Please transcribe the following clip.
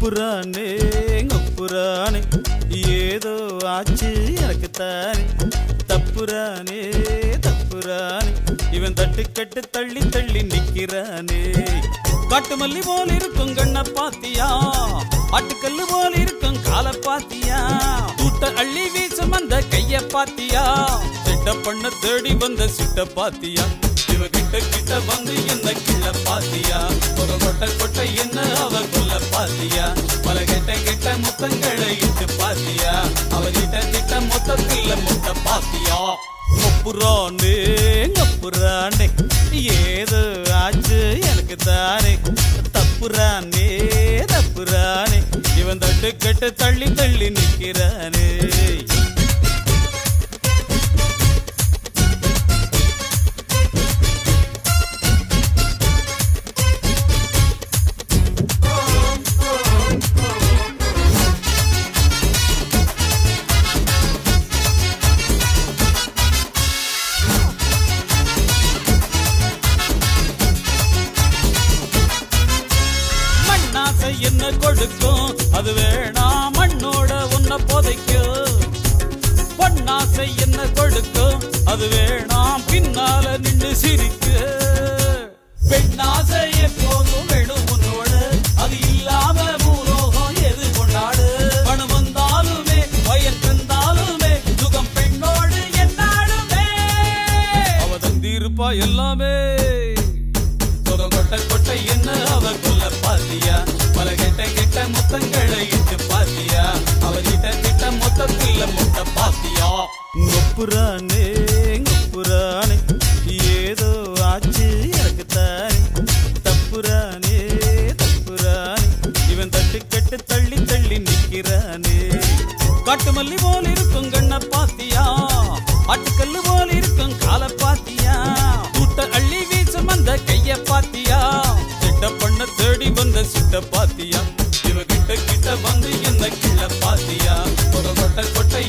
ஒப்புறானே ஒப்புறானே ஏதோ ஆச்சு எனக்கு தானே தப்புறானே தப்புறானே இவன் தட்டுக்கட்டு தள்ளி தள்ளி நிக்கிறானே. காட்டு மல்லி போல் இருக்கும் கண்ண பாத்தியா, ஆட்டுக்கல்லு போல் இருக்கும் கால பாத்தியா, தூட்ட அள்ளி வீசும் அந்த கைய பாத்தியா, சிட்ட பண்ண தேடி வந்த சிட்ட பாத்தியா, இவ கிட்ட கிட்ட வந்து என்ன கிள்ள பாத்தியா, ஒரு கொட்டை கொட்டை என்ன அவ கொல்ல பாத்தியா, பல கெட்ட கெட்ட முத்தங்களை இட்டு பாத்தியா, அவ கிட்ட கிட்ட மொத்தத்தில் முட்ட பாத்தியா. ஒப்புறானே ஒப்புறானே ஏதோ ஆச்சு எனக்கு தானே தப்புறானே தப்புறானே இவன் தட்டு கட்டு தள்ளி தள்ளி நிற்கிறானே. என்ன கொடுக்கும் அது வேணாம் மண்ணோட உன்ன போதைக்கும், பொன்னாசை என்ன கொடுக்கும் அது வேணாம் பின்னால நின்று சிரிக்க, பெண்ணாசை எப்போதும் வேணும் உன்னோட அது இல்லாம பூலோகம் எது கொண்டாடு, பணம் வந்தாலுமே பயன் தந்தாலுமே சுகம் பெண்ணோடு என்னாலுமே அவ தந்திருப்பா எல்லாமே. கொட்டை கொட்டை என்ன அவ கொல்ல பாத்தியா, பல கெட்ட கெட்ட முத்தங்களை இட்டு பாத்தியா, அவர்கிட்ட கிட்ட மொத்தத்தில் முட்ட பாத்தியா. ஒப்புறானே ஒப்புறானே ஏதோ ஆச்சு எனக்கு தானே தப்புறானே தப்புறானே இவன் தட்டு கட்டு தள்ளி தள்ளி நிற்கிறானே. காட்டு மல்லி போல் இருக்கும் கண்ண பாத்தியா, ஆட்டுக்கல்லு போல் இருக்கும் கால பாத்தியா, தூட்ட அள்ளி வீசும் அந்த கைய பாத்தியா, சிட்ட பண்ண தேடி வந்த சிட்ட பாத்தியா, இவ கிட்ட கிட்ட வந்து என்ன கிள்ள பாத்தியா, ஒரு கொட்டை கொட்டை